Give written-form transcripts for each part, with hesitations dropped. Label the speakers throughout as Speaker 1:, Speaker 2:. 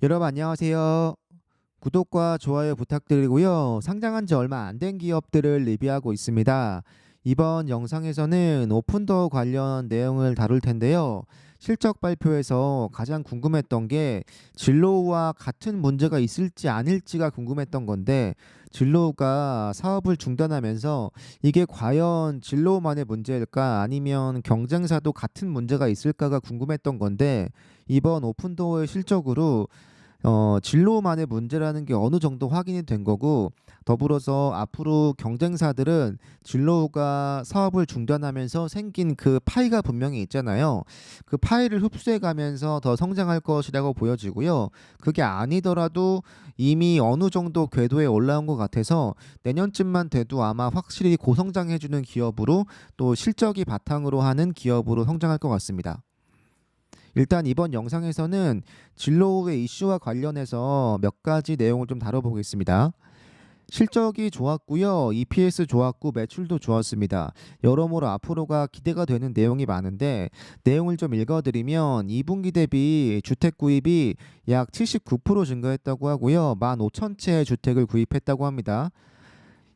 Speaker 1: 여러분 안녕하세요. 구독과 좋아요 부탁드리고요. 상장한 지 얼마 안 된 기업들을 리뷰하고 있습니다. 이번 영상에서는 오픈도어 관련 내용을 다룰 텐데요. 실적 발표에서 가장 궁금했던 게 진로우와 같은 문제가 있을지 아닐지가 궁금했던 건데, 진로우가 사업을 중단하면서 이게 과연 진로우만의 문제일까 아니면 경쟁사도 같은 문제가 있을까가 궁금했던 건데, 이번 오픈도어의 실적으로 진로만의 문제라는 게 어느 정도 확인이 된 거고, 더불어서 앞으로 경쟁사들은 진로가 사업을 중단하면서 생긴 그 파이가 분명히 있잖아요. 그 파이를 흡수해 가면서 더 성장할 것이라고 보여지고요. 그게 아니더라도 이미 어느 정도 궤도에 올라온 것 같아서 내년쯤만 돼도 아마 확실히 고성장해주는 기업으로, 또 실적이 바탕으로 하는 기업으로 성장할 것 같습니다. 일단 이번 영상에서는 진로우의 이슈와 관련해서 몇 가지 내용을 좀 다뤄보겠습니다. 실적이 좋았고요. EPS 좋았고 매출도 좋았습니다. 여러모로 앞으로가 기대가 되는 내용이 많은데, 내용을 좀 읽어드리면 2분기 대비 주택 구입이 약 79% 증가했다고 하고요. 15,000채의 주택을 구입했다고 합니다.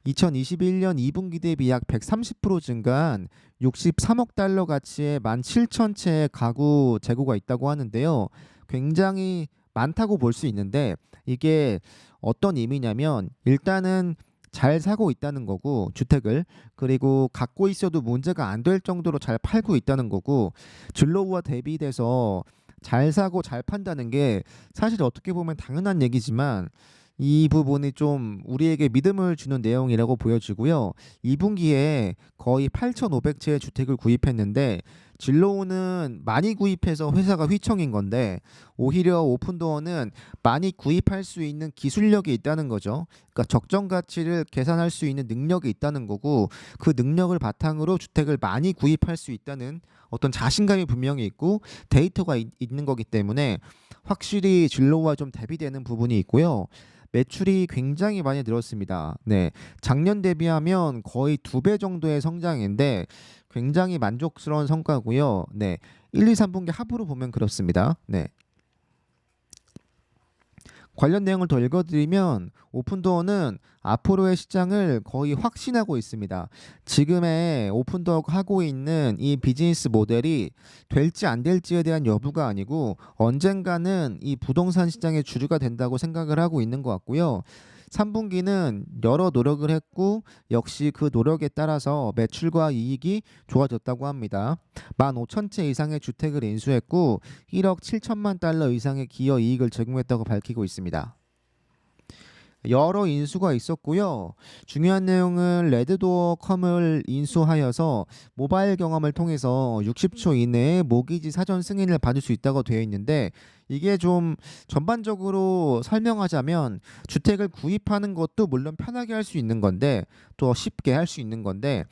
Speaker 1: 2021년 2분기 대비 약 130% 증가한 63억 달러 가치의 17,000채의 가구 재고가 있다고 하는데요. 굉장히 많다고 볼 수 있는데, 이게 어떤 의미냐면 일단은 잘 사고 있다는 거고, 주택을, 그리고 갖고 있어도 문제가 안 될 정도로 잘 팔고 있다는 거고, 진로우와 대비돼서 잘 사고 잘 판다는 게 사실 어떻게 보면 당연한 얘기지만, 이 부분이 좀 우리에게 믿음을 주는 내용이라고 보여지고요. 2분기에 거의 8,500채의 주택을 구입했는데, 진로우는 많이 구입해서 회사가 휘청인 건데, 오히려 오픈도어는 많이 구입할 수 있는 기술력이 있다는 거죠. 그러니까 적정 가치를 계산할 수 있는 능력이 있다는 거고, 그 능력을 바탕으로 주택을 많이 구입할 수 있다는 어떤 자신감이 분명히 있고 데이터가 있는 거기 때문에 확실히 진로와 좀 대비되는 부분이 있고요. 매출이 굉장히 많이 늘었습니다. 네. 작년 대비하면 거의 2배 정도의 성장인데 굉장히 만족스러운 성과고요. 네. 1, 2, 3분기 합으로 보면 그렇습니다. 네. 관련 내용을 더 읽어드리면 오픈도어는 앞으로의 시장을 거의 확신하고 있습니다. 지금의 오픈도어가 하고 있는 이 비즈니스 모델이 될지 안 될지에 대한 여부가 아니고, 언젠가는 이 부동산 시장의 주류가 된다고 생각을 하고 있는 것 같고요. 3분기는 여러 노력을 했고 역시 그 노력에 따라서 매출과 이익이 좋아졌다고 합니다. 15,000채 이상의 주택을 인수했고 1억 7천만 달러 이상의 기여 이익을 제공했다고 밝히고 있습니다. 여러 인수가 있었고요. 중요한 내용은 레드도어컴을 인수하여서 모바일 경험을 통해서 60초 이내에 모기지 사전 승인을 받을 수 있다고 되어 있는데, 이게 좀 전반적으로 설명하자면 주택을 구입하는 것도 물론 편하게 할 수 있는 건데, 또 쉽게 할 수 있는 건데,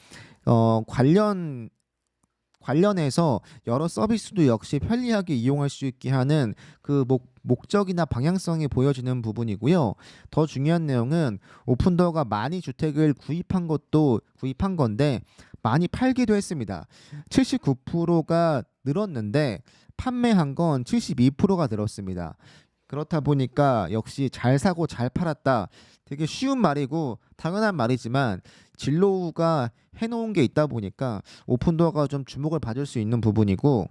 Speaker 1: 관련해서 여러 서비스도 역시 편리하게 이용할 수 있게 하는 그 목적이나 방향성이 보여지는 부분이고요. 더 중요한 내용은 오픈도어가 많이 주택을 구입한 건데 많이 팔기도 했습니다. 79%가 늘었는데 판매한 건 72%가 늘었습니다. 그렇다 보니까 역시 잘 사고 잘 팔았다. 되게 쉬운 말이고 당연한 말이지만, 진로우가 해놓은 게 있다 보니까 오픈도어가 좀 주목을 받을 수 있는 부분이고,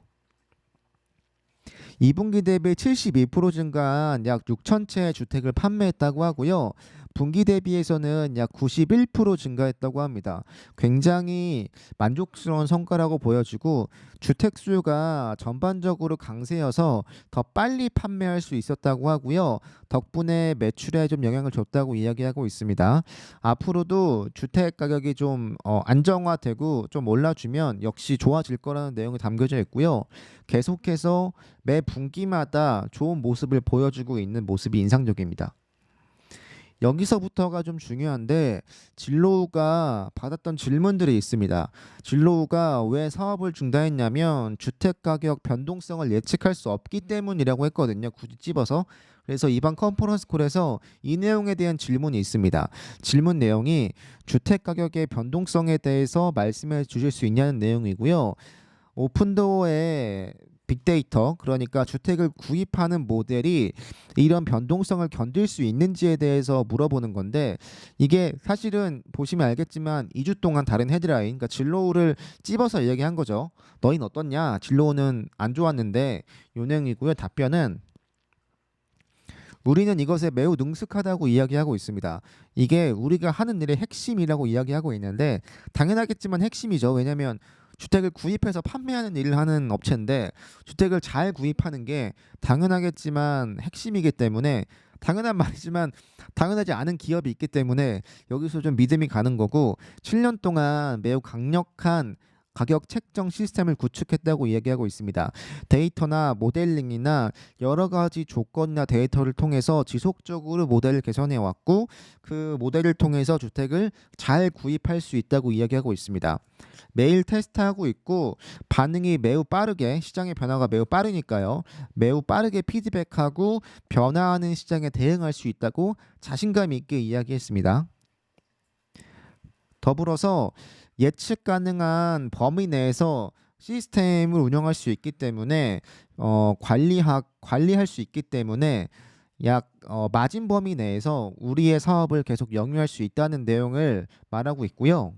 Speaker 1: 2분기 대비 72% 증가한 약 6,000채의 주택을 판매했다고 하고요. 분기 대비해서는 약 91% 증가했다고 합니다. 굉장히 만족스러운 성과라고 보여지고, 주택 수요가 전반적으로 강세여서 더 빨리 판매할 수 있었다고 하고요. 덕분에 매출에 좀 영향을 줬다고 이야기하고 있습니다. 앞으로도 주택 가격이 좀 안정화되고 좀 올라주면 역시 좋아질 거라는 내용이 담겨져 있고요. 계속해서 매 분기마다 좋은 모습을 보여주고 있는 모습이 인상적입니다. 여기서부터가 좀 중요한데, 진로우가 받았던 질문들이 있습니다. 진로우가 왜 사업을 중단했냐면 주택 가격 변동성을 예측할 수 없기 때문이라고 했거든요. 굳이 찝어서. 그래서 이번 컨퍼런스 콜에서 이 내용에 대한 질문이 있습니다. 질문 내용이 주택 가격의 변동성에 대해서 말씀해 주실 수 있냐는 내용이고요. 오픈도어의 빅데이터, 그러니까 주택을 구입하는 모델이 이런 변동성을 견딜 수 있는지에 대해서 물어보는 건데, 이게 사실은 보시면 알겠지만 2주 동안 다른 헤드라인, 그러니까 진로우를 찝어서 이야기한 거죠. 너희는 어떻냐? 진로우는 안 좋았는데, 요 내용이고요. 답변은 우리는 이것에 매우 능숙하다고 이야기하고 있습니다. 이게 우리가 하는 일의 핵심이라고 이야기하고 있는데, 당연하겠지만 핵심이죠. 왜냐하면 주택을 구입해서 판매하는 일을 하는 업체인데, 주택을 잘 구입하는 게 당연하겠지만 핵심이기 때문에, 당연한 말이지만 당연하지 않은 기업이 있기 때문에 여기서 좀 믿음이 가는 거고, 7년 동안 매우 강력한 가격 책정 시스템을 구축했다고 이야기하고 있습니다. 데이터나 모델링이나 여러 가지 조건이나 데이터를 통해서 지속적으로 모델을 개선해 왔고, 그 모델을 통해서 주택을 잘 구입할 수 있다고 이야기하고 있습니다. 매일 테스트하고 있고, 반응이 매우 빠르게, 시장의 변화가 매우 빠르니까요. 매우 빠르게 피드백하고 변화하는 시장에 대응할 수 있다고 자신감 있게 이야기했습니다. 더불어서 예측 가능한 범위 내에서 시스템을 운영할 수 있기 때문에, 관리할 수 있기 때문에 마진 범위 내에서 우리의 사업을 계속 영위할 수 있다는 내용을 말하고 있고요.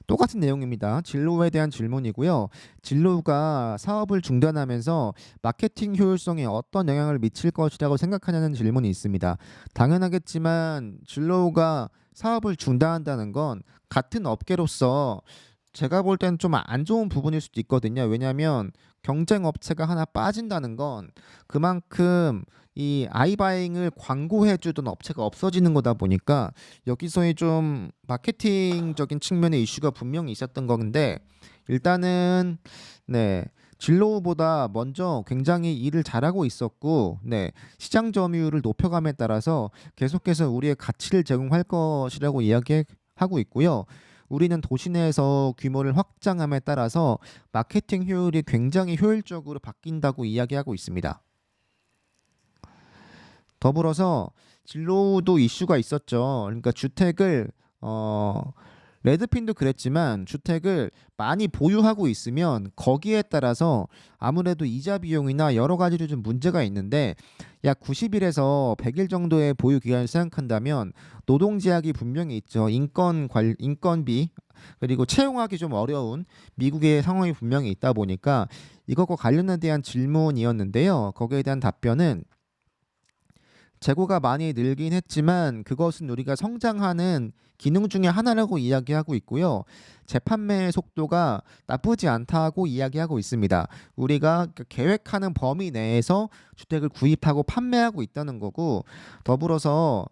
Speaker 1: 똑같은 내용입니다. 진로우에 대한 질문이고요. 진로우가 사업을 중단하면서 마케팅 효율성에 어떤 영향을 미칠 것이라고 생각하냐는 질문이 있습니다. 당연하겠지만 진로우가 사업을 중단한다는 건 같은 업계로서 제가 볼 때는 좀 안 좋은 부분일 수도 있거든요. 왜냐하면 경쟁 업체가 하나 빠진다는 건 그만큼 이 아이바잉을 광고해 주던 업체가 없어지는 거다 보니까, 여기서의 좀 마케팅적인 측면의 이슈가 분명히 있었던 건데, 일단은 네, 진로우보다 먼저 굉장히 일을 잘하고 있었고, 네, 시장 점유율을 높여감에 따라서 계속해서 우리의 가치를 제공할 것이라고 이야기하고 있고요. 우리는 도시 내에서 규모를 확장함에 따라서 마케팅 효율이 굉장히 효율적으로 바뀐다고 이야기하고 있습니다. 더불어서 진로우도 이슈가 있었죠. 그러니까 주택을 레드핀도 그랬지만, 주택을 많이 보유하고 있으면 거기에 따라서 아무래도 이자 비용이나 여러 가지로 좀 문제가 있는데, 약 90일에서 100일 정도의 보유 기간을 생각한다면 노동 제약이 분명히 있죠. 인건비, 그리고 채용하기 좀 어려운 미국의 상황이 분명히 있다 보니까 이것과 관련에 대한 질문이었는데요. 거기에 대한 답변은 재고가 많이 늘긴 했지만 그것은 우리가 성장하는 기능 중에 하나라고 이야기하고 있고요. 재판매 속도가 나쁘지 않다고 이야기하고 있습니다. 우리가 계획하는 범위 내에서 주택을 구입하고 판매하고 있다는 거고, 더불어서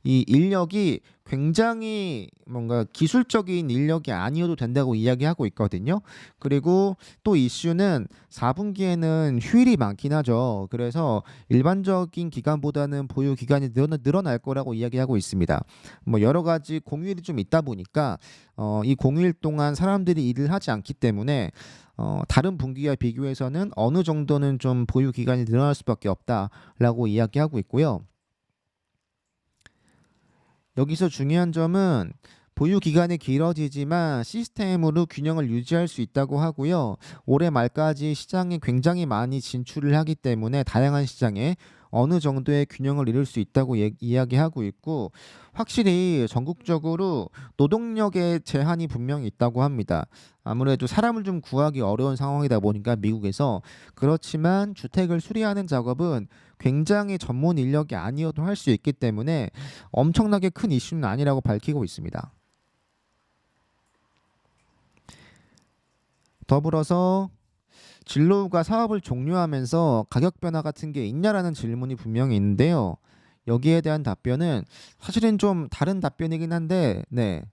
Speaker 1: 이 인력이 굉장히 뭔가 기술적인 인력이 아니어도 된다고 이야기하고 있거든요. 그리고 또 이슈는 4분기에는 휴일이 많긴 하죠. 그래서 일반적인 기간보다는 보유 기간이 늘어날 거라고 이야기하고 있습니다. 뭐 여러 가지 공휴일이 좀 있다 보니까 이 공휴일 동안 사람들이 일을 하지 않기 때문에 다른 분기와 비교해서는 어느 정도는 좀 보유 기간이 늘어날 수밖에 없다라고 이야기하고 있고요. 여기서 중요한 점은 보유 기간이 길어지지만 시스템으로 균형을 유지할 수 있다고 하고요. 올해 말까지 시장에 굉장히 많이 진출을 하기 때문에 다양한 시장에 어느 정도의 균형을 이룰 수 있다고 이야기하고 있고, 확실히 전국적으로 노동력의 제한이 분명히 있다고 합니다. 아무래도 사람을 좀 구하기 어려운 상황이다 보니까 미국에서, 그렇지만 주택을 수리하는 작업은 굉장히 전문 인력이 아니어도 할 수 있기 때문에 엄청나게 큰 이슈는 아니라고 밝히고 있습니다. 더불어서 진로우가 사업을 종료하면서 가격 변화 같은 게 있냐라는 질문이 분명히 있는데요. 여기에 대한 답변은 사실은 좀 다른 답변이긴 한데, 네,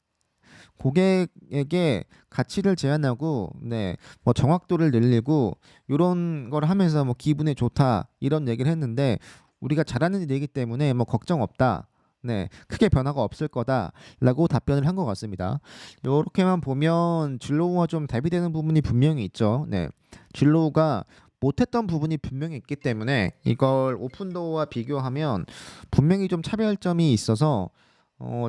Speaker 1: 고객에게 가치를 제한하고, 네, 뭐 정확도를 늘리고 이런 걸 하면서 뭐 기분이 좋다 이런 얘기를 했는데, 우리가 잘하는 일이기 때문에 뭐 걱정 없다. 네, 크게 변화가 없을 거다라고 답변을 한 것 같습니다. 이렇게만 보면 진로우와 좀 대비되는 부분이 분명히 있죠. 네, 진로우가 못했던 부분이 분명히 있기 때문에 이걸 오픈도어와 비교하면 분명히 좀 차별점이 있어서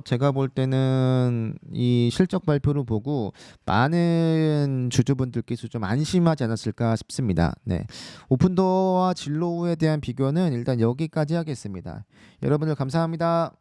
Speaker 1: 제가 볼 때는 이 실적 발표를 보고 많은 주주분들께서 좀 안심하지 않았을까 싶습니다. 네. 오픈도어와 진로우에 대한 비교는 일단 여기까지 하겠습니다. 여러분들 감사합니다.